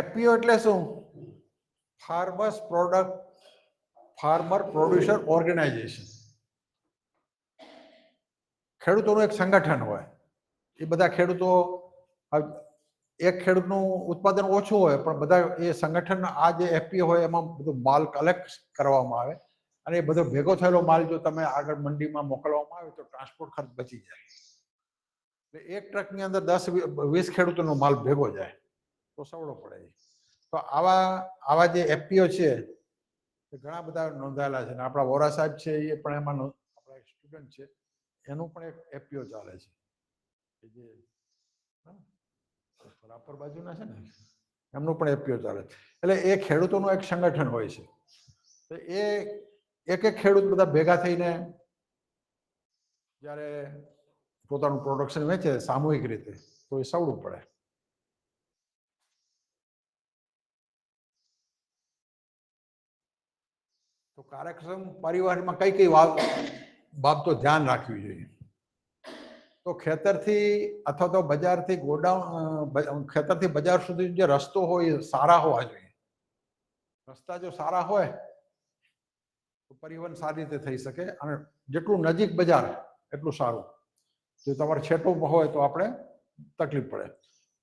FPO એટલે શું? Farmer producer organization. ખેડૂતોનું એક સંગઠન હોય. એ બધા ખેડૂતો, એક ખેડૂતનું ઉત્પાદન ઓછું હોય પણ બધા એ સંગઠન આ જે એફપીઓ હોય એમાં બધું માલ કલેક્ટ કરવામાં આવે અને એ બધો ભેગો થયેલો માલ જો તમે આગળ મંડીમાં મોકલવામાં આવે તો ટ્રાન્સપોર્ટ ખર્ચ બચી જાય. એટલે એક ટ્રકની અંદર 10-20 ખેડૂતોનો માલ ભેગો જાય તો સવડો પડે. તો આવા જે એફપીઓ છે એ ઘણા બધા નોંધાયેલા છે. આપણા વોરા સાહેબ છે એ પણ એમાં આપણા સ્ટુડન્ટ છે, એનું પણ એક એફપીઓ ચાલે છે જે રાપર બાજુના છે ને, એમનું પણ એફપીઓ ચાલે છે. એટલે એ ખેડૂતોનું એક સંગઠન હોય છે. તો એ એક ખેડૂત બધા ભેગા થઈને જ્યારે પોતાનું પ્રોડક્શન વેચે સામૂહિક રીતે તો એ સવડું પડે. તો કાર્યક્ષમ પરિવહનમાં કઈ કઈ બાબતો ધ્યાન રાખવી જોઈએ? તો ખેતરથી અથવા તો બજારથી ગોડાઉન, ખેતરથી બજાર સુધી જે રસ્તો હોય એ સારા હોવા જોઈએ. રસ્તા જો સારા હોય તો પરિવહન સારી રીતે થઈ શકે અને જેટલું નજીક બજાર એટલું સારું. જો તમારે છેટું હોય તો આપણે તકલીફ પડે.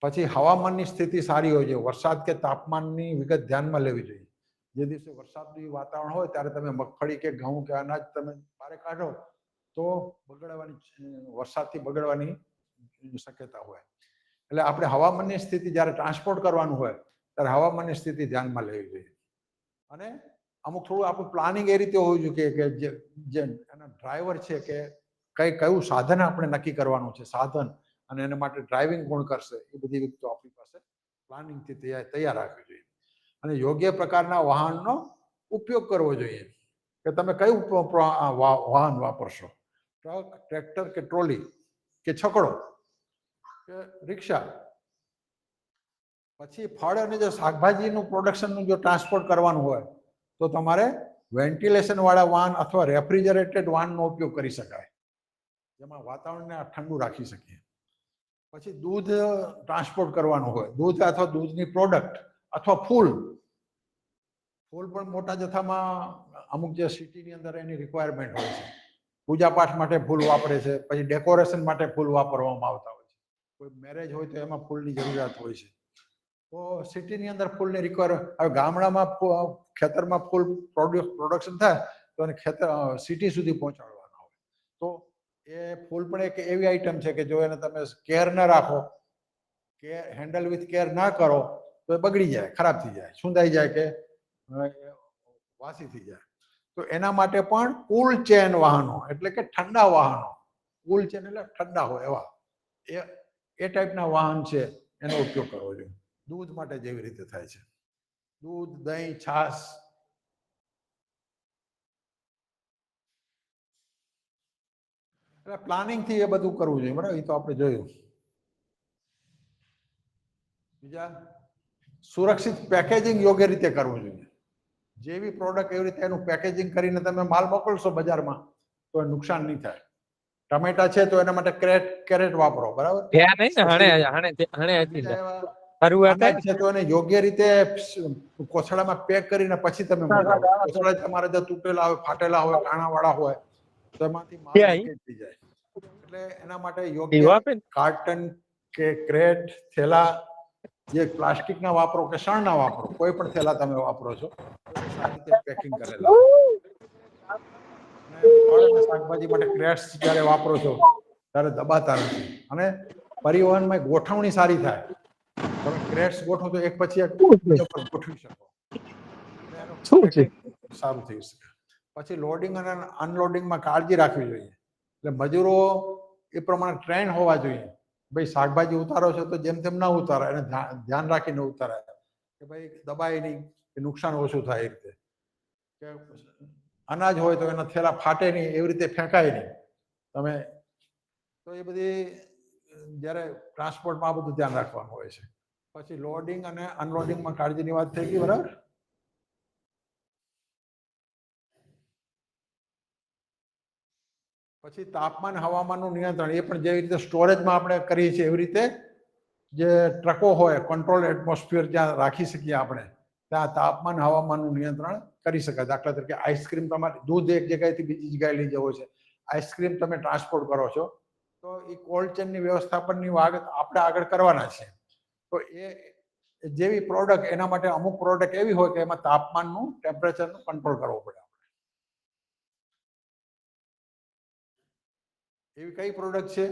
પછી હવામાનની સ્થિતિ સારી હોય છે. વરસાદ કે તાપમાનની વિગત ધ્યાનમાં લેવી જોઈએ. જે દિવસે વરસાદનું વાતાવરણ હોય ત્યારે તમે મગફળી કે ઘઉં કે અનાજ તમે બહાર કાઢો તો વરસાદથી બગડવાની શક્યતા હોય. એટલે આપણે હવામાનની સ્થિતિ જ્યારે ટ્રાન્સપોર્ટ કરવાનું હોય ત્યારે હવામાનની સ્થિતિ ધ્યાનમાં લેવી જોઈએ. અને અમુક થોડું આપણું પ્લાનિંગ એ રીતે હોવું જોઈએ કે જે એના ડ્રાઈવર છે કે કયું સાધન આપણે નક્કી કરવાનું છે, સાધન, અને એના માટે ડ્રાઇવિંગ કોણ કરશે, એ બધી વસ્તુ આપણી પાસે પ્લાનિંગથી તૈયાર રાખવી જોઈએ. અને યોગ્ય પ્રકારના વાહનનો ઉપયોગ કરવો જોઈએ કે તમે કયું વાહન વાપરશો, ટ્રક, ટ્રેક્ટર કે ટ્રોલી કે છકડો કે રિક્ષા. પછી ફળ અને જો શાકભાજીનું પ્રોડક્શનનું જો ટ્રાન્સપોર્ટ કરવાનું હોય તો તમારે વેન્ટિલેશન વાળા વાહન અથવા રેફ્રિજરેટેડ વાહનનો ઉપયોગ કરી શકાય, જેમાં વાતાવરણને ઠંડુ રાખી શકીએ. પછી દૂધ ટ્રાન્સપોર્ટ કરવાનું હોય, દૂધ અથવા દૂધની પ્રોડક્ટ અથવા ફૂલ પણ મોટા જથ્થામાં અમુક જે સિટીની અંદર એની રિક્વાયરમેન્ટ હોય છે. પૂજા પાઠ માટે ફૂલ વાપરે છે, પછી ડેકોરેશન માટે ફૂલ વાપરવામાં આવતા હોય છે. કોઈ મેરેજ હોય તો એમાં ફૂલની જરૂરિયાત હોય છે. તો સિટીની અંદર ફૂલની રિક્વાયરમેન્ટ. હવે ગામડામાં ખેતરમાં ફૂલ પ્રોડક્શન થાય તો એને સિટી સુધી પહોંચાડવાના હોય. તો એ ફૂલ પણ એક એવી આઈટમ છે કે જો એને તમે કેર ન રાખો, કે હેન્ડલ વિથ કેર ના કરો તો એ બગડી જાય, ખરાબ થઈ જાય, સુંધાઈ જાય કે વાસી થઈ જાય. તો એના માટે પણ કુલ ચેન વાહનો એટલે કે ઠંડા વાહનો, કુલ ચેન એટલે ઠંડા હોય એવા એ ટાઈપના વાહન છે એનો ઉપયોગ કરવો જોઈએ. દૂધ માટે જેવી રીતે થાય છે, દૂધ, દહીં, છાશ. એટલે પ્લાનિંગથી એ બધું કરવું જોઈએ. બરાબર, એ તો આપણે જોયું. બીજા, સુરક્ષિત પેકેજિંગ યોગ્ય રીતે કરવું જોઈએ. જેવી પ્રોડક્ટ એવી રીતે એનું પેકેજિંગ કરીને તમે માલ મોકલશો બજારમાં તો નુકસાન નહીં થાય. ટમેટા છે તો એના માટે કેરેટ વાપરો, બરાબર. અનાજ છે તો એને યોગ્ય રીતે કોથળામાં પેક કરીને પછી તમે મોકલો. કોથળા તમારે જો તૂટેલા હોય, ફાટેલા હોય, કાણાવાળા હોય તો એમાંથી માલ લીકેજ થઈ જાય. એટલે એના માટે યોગ્ય કાર્ટન કે ક્રેટ, થેલા, જે પ્લાસ્ટિકના વાપરો કે શણના વાપરો, કોઈ પણ થેલા તમે વાપરો છો સારી રીતે પેકિંગ કરેલા. અને ફળ અને શાકભાજી માટે ક્રેટ્સ જ્યારે વાપરો છો ત્યારે દબાતા નથી. અને પરિવહનમાં ગોઠવણી સારી થાય. તમે ક્રેટ્સ ગોઠવો તો એક પછી એક ગોઠવી શકો. એનું પેકિંગ સારું થઈ શકે. પછી લોડિંગ અને અનલોડિંગમાં કાળજી રાખવી જોઈએ. એટલે મજૂરો એ પ્રમાણે ટ્રેન હોવા જોઈએ. ભાઈ શાકભાજી ઉતારો છો તો જેમ તેમ ના ઉતારાય, એને ધ્યાન રાખીને ઉતારાય કે ભાઈ દબાય નહીં, કે નુકસાન ઓછું થાય. એ રીતે કે અનાજ હોય તો એના થેલા ફાટે નહીં, એવી રીતે ફેંકાય નહીં. તમે તો એ બધી જ્યારે ટ્રાન્સપોર્ટમાં આ બધું ધ્યાન રાખવાનું હોય છે. પછી લોડિંગ અને અનલોડિંગમાં કાળજીની વાત થઈ ગઈ, બરાબર. પછી તાપમાન, હવામાનનું નિયંત્રણ, એ પણ જેવી રીતે સ્ટોરેજમાં આપણે કરીએ છીએ એવી રીતે જે ટ્રકો હોય કંટ્રોલ એટમોસ્ફિયર જ્યાં રાખી શકીએ આપણે, ત્યાં તાપમાન હવામાનનું નિયંત્રણ કરી શકાય. દાખલા તરીકે આઈસ્ક્રીમ, તમારે દૂધ એક જગ્યાએથી બીજી જગ્યાએ લઈ જવો છે, આઈસ્ક્રીમ તમે ટ્રાન્સપોર્ટ કરો છો, તો એ કોલ્ડ ચેનની વ્યવસ્થાપનની આપણે આગળ કરવાના છે. તો એ જેવી પ્રોડક્ટ, એના માટે અમુક પ્રોડક્ટ એવી હોય કે એમાં તાપમાનનું, ટેમ્પરેચરનું કંટ્રોલ કરવો પડે. એવી કઈ પ્રોડક્ટ છે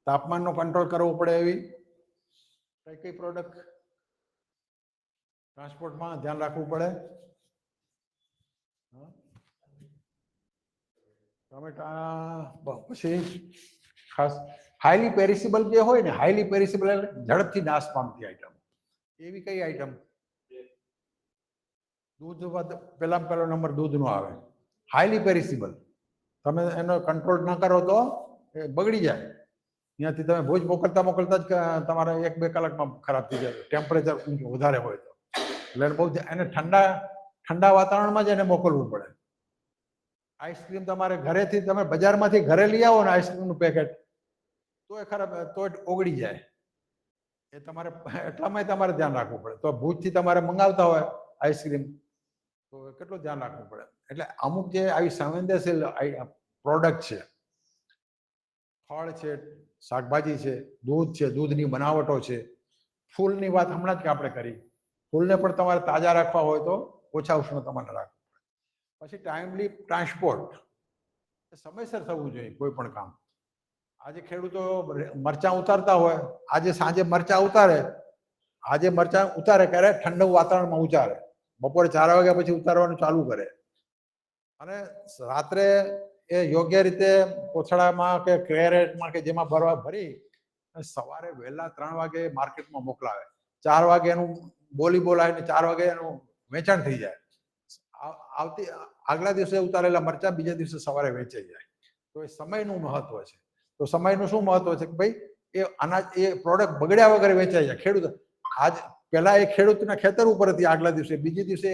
તાપમાનનો કંટ્રોલ કરવો પડે એવી? કઈ પ્રોડક્ટ ટ્રાન્સપોર્ટમાં ધ્યાન રાખવું પડે? ટમેટા. પછી ખાસ હાઈલી પેરિસિબલ જે હોય ને, હાઈલી પેરિસિબલ એટલે ઝડપથી નાશ પામતી આઈટમ, એવી કઈ આઈટમ? દૂધ પેલામાં પહેલો નંબર દૂધનો આવે. હાઈલી પેરિસિબલ, તમે એનો કંટ્રોલ ન કરો તો એ બગડી જાય. ત્યાંથી તમે ભુજ મોકલતા જ તમારે 1-2 કલાકમાં ખરાબ થઈ જાય, ટેમ્પરેચર વધારે હોય તો. એટલે બહુ એને ઠંડા વાતાવરણમાં જ એને મોકલવું પડે. આઈસ્ક્રીમ તમારે ઘરેથી, તમે બજારમાંથી ઘરે લઈ આવો ને આઈસ્ક્રીમનું પેકેટ, તો એ ખરાબ, તો ઓગળી જાય. એ તમારે એટલામાં તમારે ધ્યાન રાખવું પડે. તો ભુજથી તમારે મંગાવતા હોય આઈસ્ક્રીમ, તો કેટલું ધ્યાન રાખવું પડે. એટલે અમુક જે આવી સંવેદનશીલ પ્રોડક્ટ છે, ફળ છે, શાકભાજી છે, દૂધ છે, દૂધની બનાવટો છે, ફૂલની વાત હમણાં જ આપણે કરી, ફૂલને પણ તમારે તાજા રાખવા હોય તો ઓછા ઉષ્ણ તમારે રાખવું પડે. પછી ટાઈમલી ટ્રાન્સપોર્ટ, સમયસર થવું જોઈએ કોઈ પણ કામ. આજે ખેડૂતો મરચાં ઉતારતા હોય, આજે સાંજે મરચાં ઉતારે, ક્યારે ઠંડુ વાતાવરણમાં ઉતારે, બપોરે 4 વાગ્યા પછી ઉતારવાનું ચાલુ કરે, અને રાત્રે એ યોગ્ય રીતે કોથળામાં કે ક્રેરેટમાં કે જેમાં ભરી સવારે વહેલા 3 વાગે માર્કેટમાં મોકલાવે. 4 વાગે એનું બોલી બોલાય ને 4 વાગે એનું વેચાણ થઈ જાય. આગલા દિવસે ઉતારેલા મરચાં બીજા દિવસે સવારે વેચાઈ જાય. તો એ સમયનું મહત્વ છે. તો સમયનું શું મહત્વ છે કે ભાઈ એ અનાજ, એ પ્રોડક્ટ બગડ્યા વગર વેચાઈ જાય. ખેડૂત આજ પહેલા એ ખેડૂતના ખેતર ઉપર હતી, આગલા દિવસે, બીજે દિવસે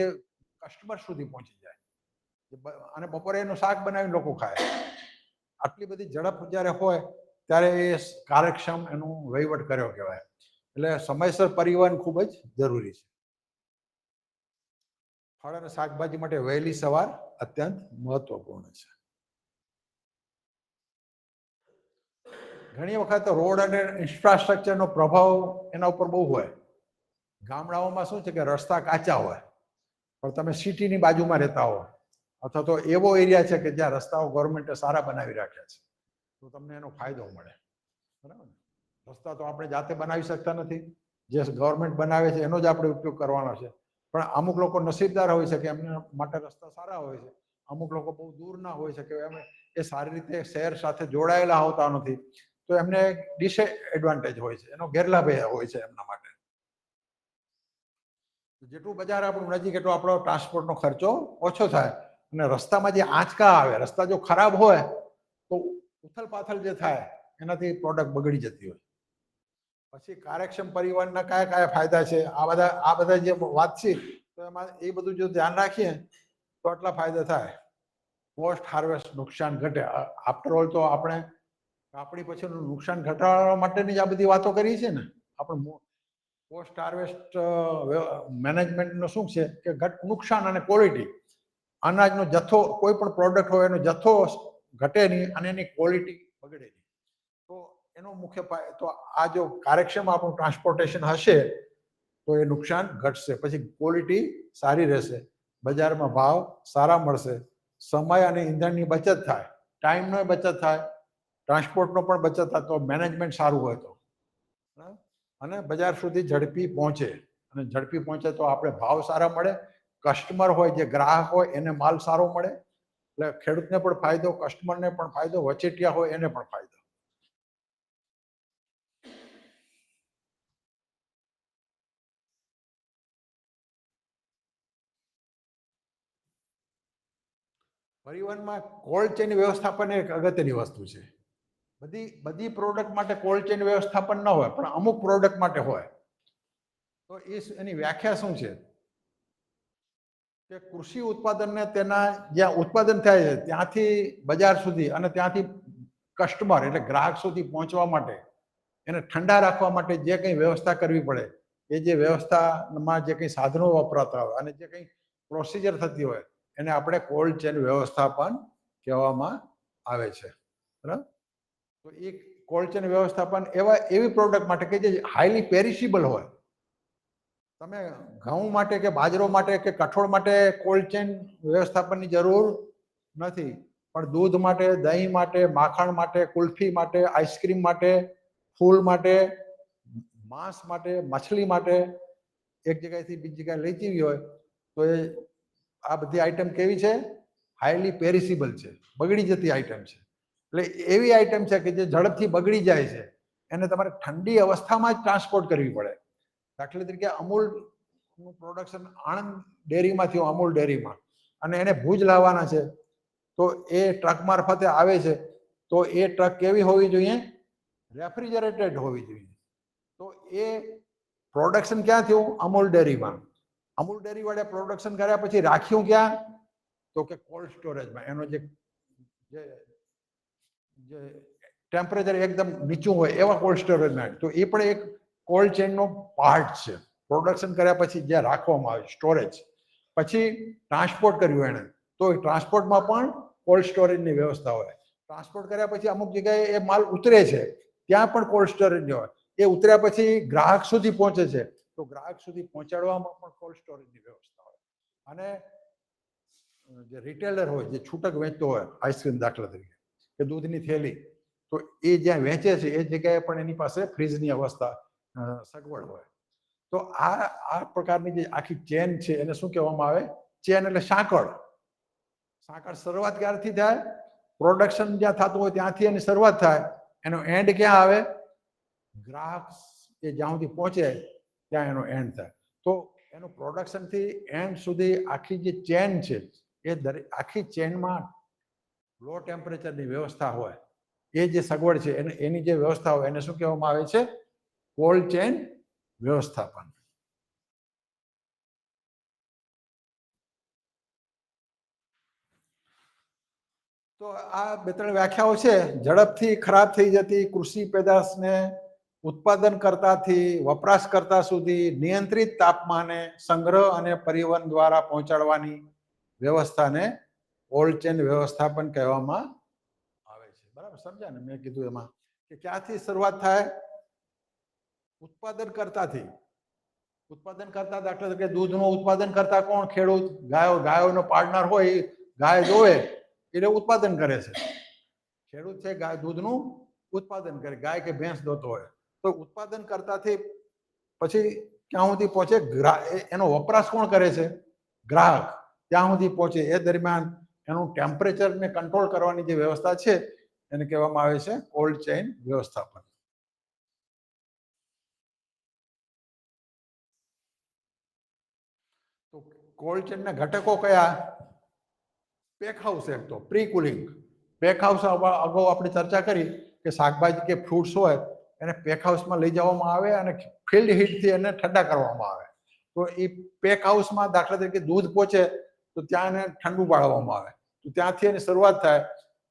કસ્ટમર સુધી પહોંચી જાય, અને બપોરે એનું શાક બનાવીને લોકો ખાય. આટલી બધી ઝડપ જ્યારે હોય ત્યારે એ કાર્યક્ષમ એનું વહીવટ કર્યો કહેવાય. એટલે સમયસર પરિવહન ખૂબ જ જરૂરી છે. ફળ અને શાકભાજી માટે વહેલી સવાર અત્યંત મહત્વપૂર્ણ છે. ઘણી વખત રોડ અને ઇન્ફ્રાસ્ટ્રક્ચરનો પ્રભાવ એના ઉપર બહુ હોય. ગામડાઓમાં શું છે કે રસ્તા કાચા હોય, પણ તમે સિટીની બાજુમાં રહેતા હો, અથવા તો એવો એરિયા છે કે જ્યાં રસ્તાઓ ગવર્મેન્ટે સારા બનાવી રાખ્યા છે, તો તમને એનો ફાયદો મળે. બરાબર ને? રસ્તા તો આપણે જાતે બનાવી શકતા નથી, જે ગવર્મેન્ટ બનાવે છે એનો જ આપણે ઉપયોગ કરવાનો છે. પણ અમુક લોકો નસીબદાર હોય છે કે એમના માટે રસ્તા સારા હોય છે. અમુક લોકો બહુ દૂરના હોય છે કે એ સારી રીતે શહેર સાથે જોડાયેલા હોતા નથી, તો એમને ડિસએડવાન્ટેજ હોય છે, એનો ગેરલાભ હોય છે એમના માટે. જેટલું બજાર આપણું નજીક એટલો આપણો ટ્રાન્સપોર્ટનો ખર્ચો ઓછો થાય. અને રસ્તામાં જે આંચકા આવે, રસ્તા જો ખરાબ હોય તો ઉથલ પાથલ જે થાય એનાથી પ્રોડક્ટ બગડી જતી હોય. પછી કાર્યક્ષમ પરિવહનના કયા ફાયદા છે, આ બધા જે વાત છે, તો એમાં એ બધું જો ધ્યાન રાખીએ તો આટલા ફાયદા થાય. પોસ્ટ હાર્વેસ્ટ નુકસાન ઘટે. આફ્ટર ઓલ તો આપણે આપણી પછીનું નુકસાન ઘટાડવા માટેની જ આ બધી વાતો કરી છે ને. આપણે પોસ્ટ હાર્વેસ્ટ મેનેજમેન્ટનો શું છે કે નુકસાન અને ક્વોલિટી, અનાજનો જથ્થો, કોઈ પણ પ્રોડક્ટ હોય એનો જથ્થો ઘટે નહીં અને એની ક્વોલિટી બગડે નહીં. તો એનો મુખ્ય તો આ જો કાર્યક્ષમ આપણું ટ્રાન્સપોર્ટેશન હશે તો એ નુકસાન ઘટશે. પછી ક્વોલિટી સારી રહેશે, બજારમાં ભાવ સારા મળશે, સમય અને ઈંધણની બચત થાય, ટાઈમનો બચત થાય, ટ્રાન્સપોર્ટનો પણ બચત થાય. તો મેનેજમેન્ટ સારું હોય તો, અને બજાર સુધી ઝડપી પહોંચે, અને ઝડપી પહોંચે તો આપણે ભાવ સારા મળે, કસ્ટમર હોય, જે ગ્રાહક હોય, એને માલ સારો મળે. એટલે ખેડૂતને પણ ફાયદો, કસ્ટમરને પણ ફાયદો, વચેટિયા હોય એને પણ ફાયદો. પરિવહનમાં કોલ્ડ ચેન વ્યવસ્થાપન એક અગત્યની વસ્તુ છે. બધી પ્રોડક્ટ માટે કોલ્ડ ચેન વ્યવસ્થાપન ન હોય, પણ અમુક પ્રોડક્ટ માટે હોય. તો એની વ્યાખ્યા શું છે કે કૃષિ ઉત્પાદનને તેના જ્યાં ઉત્પાદન થાય છે ત્યાંથી બજાર સુધી અને ત્યાંથી કસ્ટમર એટલે ગ્રાહક સુધી પહોંચવા માટે એને ઠંડા રાખવા માટે જે કંઈ વ્યવસ્થા કરવી પડે એ જે વ્યવસ્થામાં જે કંઈ સાધનો વપરાતા હોય અને જે કંઈ પ્રોસિજર થતી હોય એને આપણે કોલ્ડ ચેન વ્યવસ્થાપન કહેવામાં આવે છે. બરાબર. તો એ કોલ્ડ ચેન વ્યવસ્થાપન એવી પ્રોડક્ટ માટે કે જે હાઈલી પેરિશેબલ હોય. તમે ઘઉં માટે કે બાજરો માટે કે કઠોળ માટે કોલ્ડ ચેન વ્યવસ્થાપનની જરૂર નથી, પણ દૂધ માટે, દહીં માટે, માખણ માટે, કુલ્ફી માટે, આઈસ્ક્રીમ માટે, ફૂલ માટે, માંસ માટે, મછલી માટે એક જગ્યાએથી બીજી જગ્યાએ લઈ જવી હોય તો એ આ બધી આઈટમ કેવી છે? હાઈલી પેરિશેબલ છે, બગડી જતી આઈટમ છે. એટલે એવી આઈટમ છે કે જે ઝડપથી બગડી જાય છે, એને તમારે ઠંડી અવસ્થામાં જ ટ્રાન્સપોર્ટ કરવી પડે. દાખલા તરીકે અમૂલનું પ્રોડક્શન આણંદ ડેરીમાં થયું, અમૂલ ડેરીમાં, અને એને ભુજ લાવવાના છે, તો એ ટ્રક મારફતે આવે છે, તો એ ટ્રક કેવી હોવી જોઈએ? રેફ્રિજરેટેડ હોવી જોઈએ. તો એ પ્રોડક્શન ક્યાં થયું? અમૂલ ડેરીમાં. અમૂલ ડેરી વાળા પ્રોડક્શન કર્યા પછી રાખ્યું ક્યાં? તો કે કોલ્ડ સ્ટોરેજમાં. એનો જે ટેમ્પરેચર એકદમ નીચું હોય એવા કોલ્ડ સ્ટોરેજમાં. તો એ પણ એક કોલ્ડ ચેનનો પાર્ટ છે. પ્રોડક્શન કર્યા પછી જ્યાં રાખવામાં આવે સ્ટોરેજ, પછી ટ્રાન્સપોર્ટ કર્યું એને, તો ટ્રાન્સપોર્ટમાં પણ કોલ્ડ સ્ટોરેજની વ્યવસ્થા હોય. ટ્રાન્સપોર્ટ કર્યા પછી અમુક જગ્યાએ એ માલ ઉતરે છે, ત્યાં પણ કોલ્ડ સ્ટોરેજની હોય. એ ઉતર્યા પછી ગ્રાહક સુધી પહોંચે છે, તો ગ્રાહક સુધી પહોંચાડવામાં પણ કોલ્ડ સ્ટોરેજની વ્યવસ્થા હોય. અને જે રિટેલર હોય, જે છૂટક વેચતો હોય, આઈસ્ક્રીમ દાખલા તરીકે કે દૂધની થેલી, તો એ જ્યાં વેચે છે એ જગ્યાએ પણ એની પાસે ફ્રીજની અવસ્થા સગવડ હોય. તો આ પ્રકારની જે આખી ચેન છે એને શું કહેવામાં આવે? ચેન એટલે સાંકળ. સાંકળ શરૂઆત ક્યારથી થાય? પ્રોડક્શન જ્યાં થતું હોય ત્યાંથી એની શરૂઆત થાય. એનો એન્ડ ક્યાં આવે? ગ્રાહક એ જ્યાં સુધી પહોંચે ત્યાં એનો એન્ડ થાય. તો એનું પ્રોડક્શનથી એન્ડ સુધી આખી જે ચેન છે એ આખી ચેનમાં લો ટેમ્પરેચરની વ્યવસ્થા હોય. એ જે સગવડ છે એની જે વ્યવસ્થા હોય એને શું કહેવામાં આવે છે? કોલ્ડ ચેન વ્યવસ્થાપન. તો આ બે ત્રણ વ્યાખ્યાઓ છે. ઝડપથી ખરાબ થઈ જતી કૃષિ પેદાશને ઉત્પાદન કરતાથી વપરાશકર્તા સુધી નિયંત્રિત તાપમાને સંગ્રહ અને પરિવહન દ્વારા પહોંચાડવાની વ્યવસ્થાને કોલ્ડ ચેન વ્યવસ્થાપન કહેવામાં આવે છે. બરાબર સમજ્યા ને? મેં કીધું એમાં કે ક્યાંથી શરૂઆત થાય? ઉત્પાદન કરતાથી. ઉત્પાદન કરતા દાખલા તરીકે દૂધનું ઉત્પાદન કરતા કોણ? ખેડૂત. ગાયોનો પાડનાર હોય, ગાય દોવે એટલે ઉત્પાદન કરે છે. ખેડૂત છે, ગાય દૂધનું ઉત્પાદન કરે, ગાય કે ભેંસ દોતો હોય. તો ઉત્પાદન કરતાથી પછી ક્યાં સુધી પહોંચે? એનો વપરાશ કોણ કરે છે? ગ્રાહક. ત્યાં સુધી પહોંચે એ દરમિયાન એનું ટેમ્પરેચરને કંટ્રોલ કરવાની જે વ્યવસ્થા છે એને કહેવામાં આવે છે કોલ્ડ ચેઇન વ્યવસ્થાપન. તો કોલ્ડ ચેનના ઘટકો કયા? Pack house. એક તો પ્રી કુલિંગ. પેક હાઉસ અગાઉ આપણે ચર્ચા કરી કે શાકભાજી કે ફ્રૂટ્સ હોય એને પેક હાઉસમાં લઈ જવામાં આવે અને ફિલ્ડ હીટથી એને ઠંડા કરવામાં આવે. તો એ પેક હાઉસમાં દાખલા તરીકે દૂધ પહોંચે તો ત્યાં એને ઠંડુ પાડવામાં આવે. તો ત્યાંથી એની શરૂઆત થાય.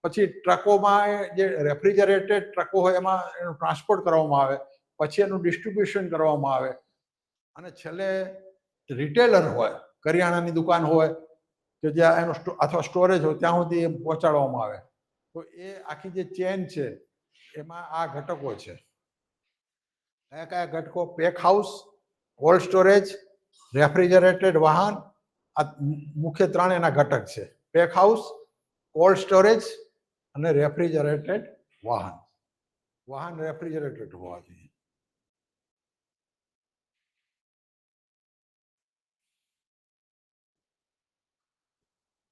પછી ટ્રકોમાં જે રેફ્રિજરેટેડ ટ્રકો હોય એમાં એનું ટ્રાન્સપોર્ટ કરવામાં આવે. પછી એનું ડિસ્ટ્રીબ્યુશન કરવામાં આવે. અને છેલ્લે રિટેલર હોય, કરિયાણાની દુકાન હોય કે જ્યાં એનો અથવા સ્ટોરેજ હોય ત્યાં સુધી એ પહોંચાડવામાં આવે. તો એ આખી જે ચેન છે એમાં આ ઘટકો છે. કયા કયા ઘટકો? Pack house, cold storage, refrigerated વાહન. આ મુખ્ય ત્રણ એના ઘટક છે. પેક હાઉસ, કોલ્ડ સ્ટોરેજ અને રેફ્રિજરેટેડ વાહન. વાહન રેફ્રિજરેટેડ હોવા જોઈએ.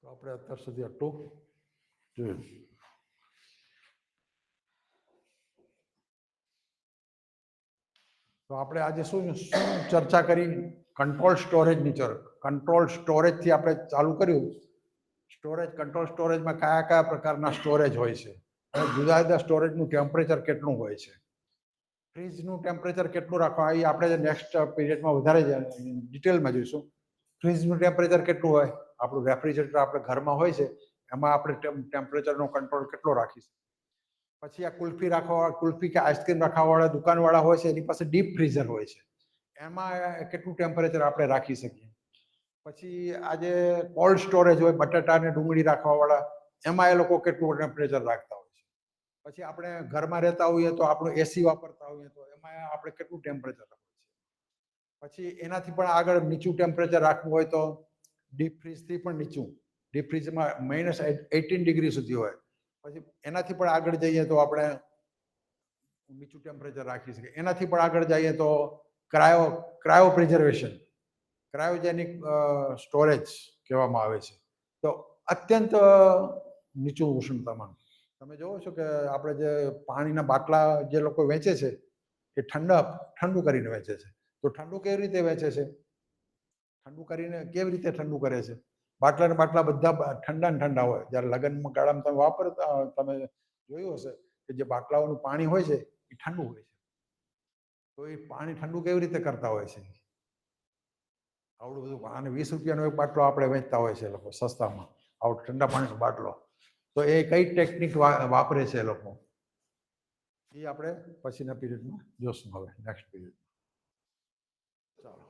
તો આપણે અત્યાર સુધી આટલું જોયું. તો આપણે આજે શું ચર્ચા કરી? કંટ્રોલ સ્ટોરેજની કંટ્રોલ સ્ટોરેજથી આપણે ચાલુ કર્યું. સ્ટોરેજ, કંટ્રોલ સ્ટોરેજમાં કયા કયા પ્રકારના સ્ટોરેજ હોય છે અને જુદા જુદા સ્ટોરેજનું ટેમ્પરેચર કેટલું હોય છે, ફ્રીજનું ટેમ્પરેચર કેટલું રાખવા, એ આપણે નેક્સ્ટ પીરિયડમાં વધારે ડિટેલમાં જોઈશું. ફ્રીજનું ટેમ્પરેચર કેટલું હોય? આપણું રેફ્રિજરેટર આપણે ઘરમાં હોય છે એમાં આપણે ટેમ્પરેચરનો કંટ્રોલ કેટલો રાખીશું. પછી આ કુલ્ફી રાખવાવાળા, કુલ્ફી કે આઈસ્ક્રીમ રાખવાવાળા દુકાનવાળા હોય છે, એની પાસે ડીપ ફ્રીઝર હોય છે. એમાં કેટલું ટેમ્પરેચર આપણે રાખી શકીએ. પછી આજે કોલ્ડ સ્ટોરેજ હોય, બટાટા અને ડુંગળી રાખવાવાળા, એમાં એ લોકો કેટલું ટેમ્પરેચર રાખતા હોય છે. પછી આપણે ઘરમાં રહેતા હોઈએ તો આપણું એસી વાપરતા હોઈએ તો એમાં આપણે કેટલું ટેમ્પરેચર રાખવું છે. પછી એનાથી પણ આગળ નીચું ટેમ્પરેચર રાખવું હોય તો ડીપ ફ્રીજથી પણ નીચું, ડીપ ફ્રીજમાં -18 ડિગ્રી સુધી હોય. પછી એનાથી પણ આગળ જઈએ તો આપણે નીચું ટેમ્પરેચર રાખી શકીએ. એનાથી પણ આગળ જઈએ તો ક્રાયો પ્રિઝર્વેશન, ક્રાયોજેનિક સ્ટોરેજ કહેવામાં આવે છે. તો અત્યંત નીચું ઉષ્ણતામાન. તમે જોવો છો કે આપણે જે પાણીના બાટલા જે લોકો વેચે છે એ ઠંડુ કરીને વેચે છે. તો ઠંડુ કેવી રીતે વેચે છે? ઠંડુ કરીને કેવી રીતે ઠંડુ કરે છે? બાટલા ને બાટલા બધા ઠંડા ને ઠંડા હોય. જ્યારે લગ્નમાં ગાળામાં તમે વાપરતા, તમે જોયું હશે કે જે બાટલાઓનું પાણી હોય છે એ ઠંડુ હોય છે. તો એ પાણી ઠંડુ કેવી રીતે કરતા હોય છે? આવડું બધું, અને 20 રૂપિયાનો એક બાટલો આપણે વેચતા હોય છે લોકો સસ્તામાં, આવડો ઠંડા પાણીનો બાટલો. તો એ કઈ ટેકનિક વાપરે છે એ લોકો, એ આપણે પછીના પીરિયડમાં જોશું. હવે નેક્સ્ટ પીરિયડ ચાલો.